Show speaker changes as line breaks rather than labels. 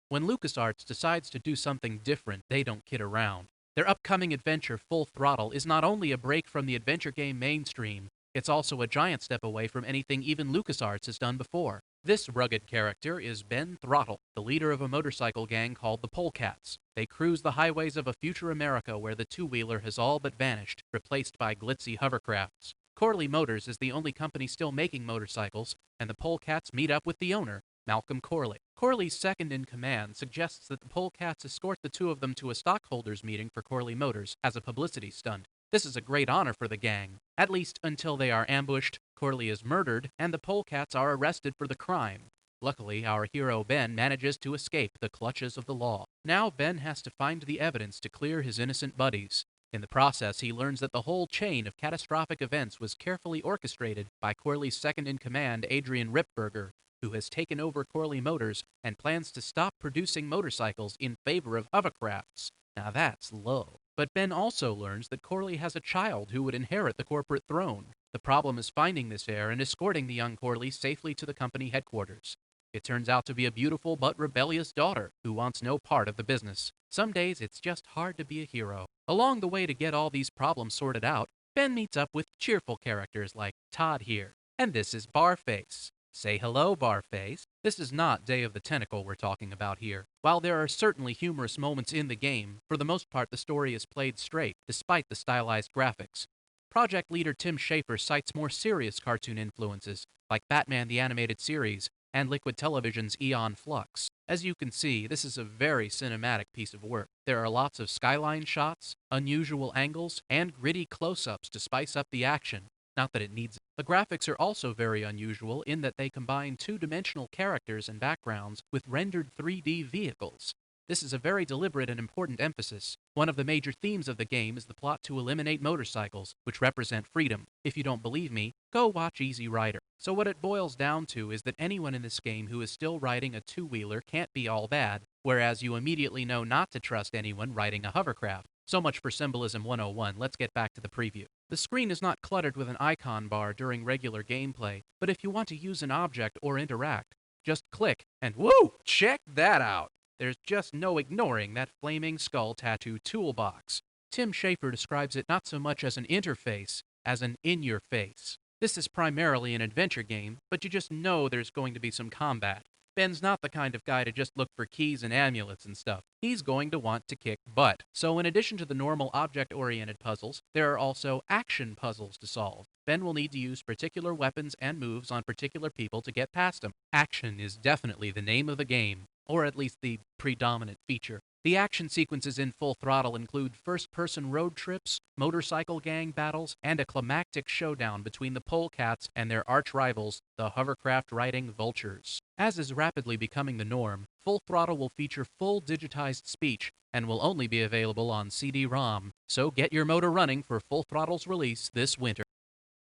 When LucasArts decides to do something different, they don't kid around. Their upcoming adventure, Full Throttle, is not only a break from the adventure game mainstream, it's also a giant step away from anything even LucasArts has done before. This rugged character is Ben Throttle, the leader of a motorcycle gang called the Polecats. They cruise the highways of a future America where the two-wheeler has all but vanished, replaced by glitzy hovercrafts. Corley Motors is the only company still making motorcycles, and the Polecats meet up with the owner, Malcolm Corley. Corley's second-in-command suggests that the Polecats escort the two of them to a stockholders meeting for Corley Motors as a publicity stunt. This is a great honor for the gang, at least until they are ambushed, Corley is murdered, and the Polecats are arrested for the crime. Luckily, our hero Ben manages to escape the clutches of the law. Now Ben has to find the evidence to clear his innocent buddies. In the process, he learns that the whole chain of catastrophic events was carefully orchestrated by Corley's second-in-command, Adrian Ripburger, who has taken over Corley Motors and plans to stop producing motorcycles in favor of hovercrafts. Now that's low. But Ben also learns that Corley has a child who would inherit the corporate throne. The problem is finding this heir and escorting the young Corley safely to the company headquarters. It turns out to be a beautiful but rebellious daughter who wants no part of the business. Some days it's just hard to be a hero. Along the way to get all these problems sorted out, Ben meets up with cheerful characters like Todd here. And this is Barface. Say hello, Barface. This is not Day of the Tentacle we're talking about here. While there are certainly humorous moments in the game, for the most part the story is played straight, despite the stylized graphics. Project leader Tim Schafer cites more serious cartoon influences, like Batman the Animated Series and Liquid Television's Eon Flux. As you can see, this is a very cinematic piece of work. There are lots of skyline shots, unusual angles, and gritty close-ups to spice up the action. Not that it needs it. The graphics are also very unusual in that they combine two-dimensional characters and backgrounds with rendered 3D vehicles. This is a very deliberate and important emphasis. One of the major themes of the game is the plot to eliminate motorcycles, which represent freedom. If you don't believe me, go watch Easy Rider. So what it boils down to is that anyone in this game who is still riding a two-wheeler can't be all bad, whereas you immediately know not to trust anyone riding a hovercraft. So much for Symbolism 101, let's get back to the preview. The screen is not cluttered with an icon bar during regular gameplay, but if you want to use an object or interact, just click and woo! Check that out! There's just no ignoring that flaming skull tattoo toolbox. Tim Schafer describes it not so much as an interface, as an in-your-face. This is primarily an adventure game, but you just know there's going to be some combat. Ben's not the kind of guy to just look for keys and amulets and stuff. He's going to want to kick butt. So in addition to the normal object-oriented puzzles, there are also action puzzles to solve. Ben will need to use particular weapons and moves on particular people to get past them. Action is definitely the name of the game, or at least the predominant feature. The action sequences in Full Throttle include first-person road trips, motorcycle gang battles, and a climactic showdown between the Polecats and their arch-rivals, the hovercraft-riding Vultures. As is rapidly becoming the norm, Full Throttle will feature full digitized speech and will only be available on CD-ROM, so get your motor running for Full Throttle's release this winter.